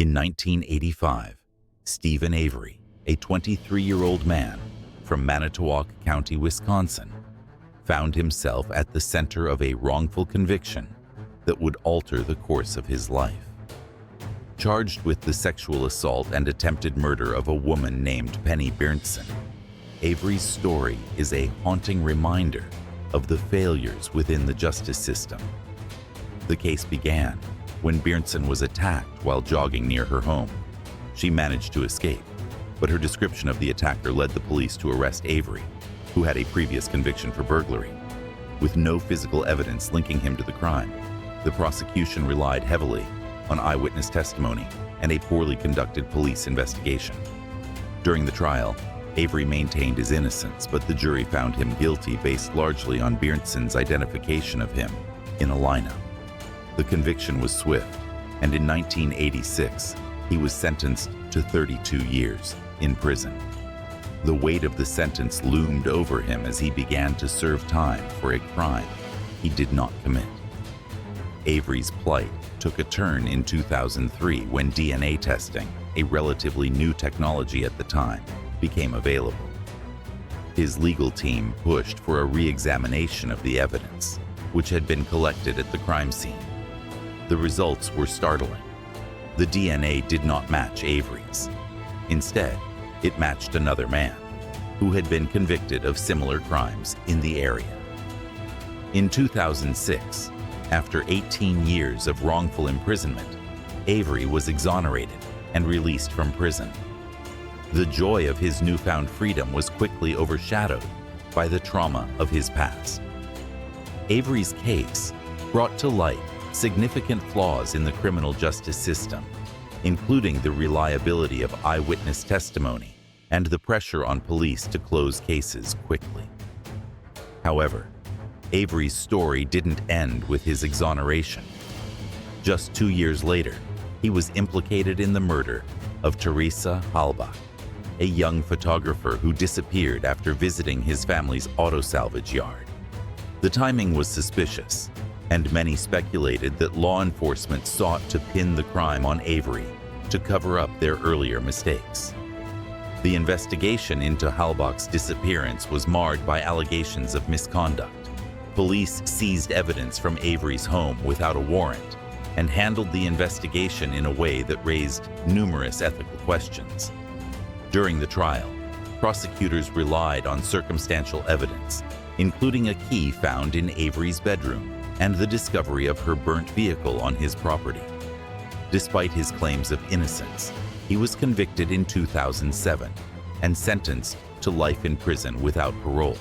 In 1985, Steven Avery, a 23-year-old man from Manitowoc County, Wisconsin, found himself at the center of a wrongful conviction that would alter the course of his life. Charged with the sexual assault and attempted murder of a woman named Penny Bernson, Avery's story is a haunting reminder of the failures within the justice system. The case began when Bernson was attacked while jogging near her home. She managed to escape, but her description of the attacker led the police to arrest Avery, who had a previous conviction for burglary. With no physical evidence linking him to the crime, the prosecution relied heavily on eyewitness testimony and a poorly conducted police investigation. During the trial, Avery maintained his innocence, but the jury found him guilty based largely on Berntson's identification of him in a lineup. The conviction was swift, and in 1986, he was sentenced to 32 years in prison. The weight of the sentence loomed over him as he began to serve time for a crime he did not commit. Avery's plight took a turn in 2003 when DNA testing, a relatively new technology at the time, became available. His legal team pushed for a re-examination of the evidence, which had been collected at the crime scene. The results were startling. The DNA did not match Avery's. Instead, it matched another man who had been convicted of similar crimes in the area. In 2006, after 18 years of wrongful imprisonment, Avery was exonerated and released from prison. The joy of his newfound freedom was quickly overshadowed by the trauma of his past. Avery's case brought to light significant flaws in the criminal justice system, including the reliability of eyewitness testimony and the pressure on police to close cases quickly. However, Avery's story didn't end with his exoneration. Just 2 years later, he was implicated in the murder of Teresa Halbach, a young photographer who disappeared after visiting his family's auto salvage yard. The timing was suspicious, and many speculated that law enforcement sought to pin the crime on Avery to cover up their earlier mistakes. The investigation into Halbach's disappearance was marred by allegations of misconduct. Police seized evidence from Avery's home without a warrant and handled the investigation in a way that raised numerous ethical questions. During the trial, prosecutors relied on circumstantial evidence, including a key found in Avery's bedroom and the discovery of her burnt vehicle on his property. Despite his claims of innocence, he was convicted in 2007 and sentenced to life in prison without parole.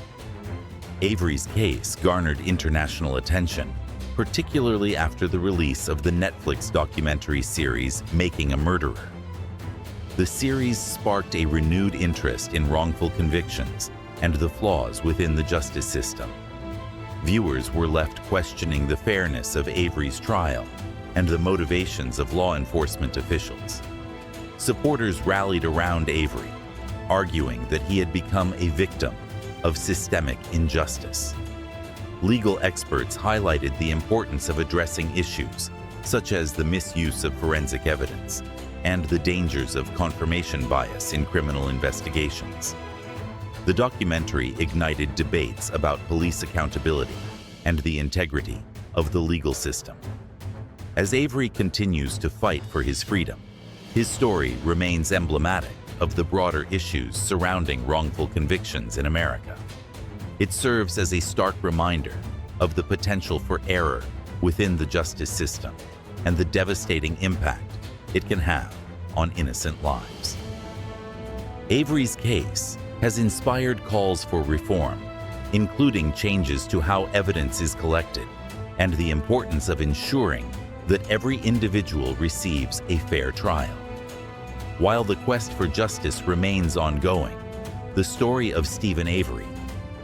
Avery's case garnered international attention, particularly after the release of the Netflix documentary series Making a Murderer. The series sparked a renewed interest in wrongful convictions and the flaws within the justice system. Viewers were left questioning the fairness of Avery's trial and the motivations of law enforcement officials. Supporters rallied around Avery, arguing that he had become a victim of systemic injustice. Legal experts highlighted the importance of addressing issues such as the misuse of forensic evidence and the dangers of confirmation bias in criminal investigations. The documentary ignited debates about police accountability and the integrity of the legal system. As Avery continues to fight for his freedom, his story remains emblematic of the broader issues surrounding wrongful convictions in America. It serves as a stark reminder of the potential for error within the justice system and the devastating impact it can have on innocent lives. Avery's case has inspired calls for reform, including changes to how evidence is collected and the importance of ensuring that every individual receives a fair trial. While the quest for justice remains ongoing, the story of Steven Avery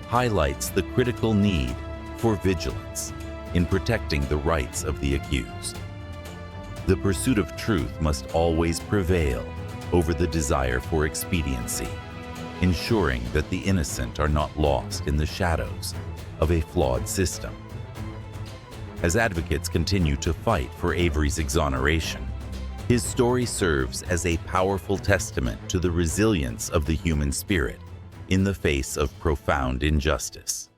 highlights the critical need for vigilance in protecting the rights of the accused. The pursuit of truth must always prevail over the desire for expediency, ensuring that the innocent are not lost in the shadows of a flawed system. As advocates continue to fight for Avery's exoneration, His story serves as a powerful testament to the resilience of the human spirit in the face of profound injustice.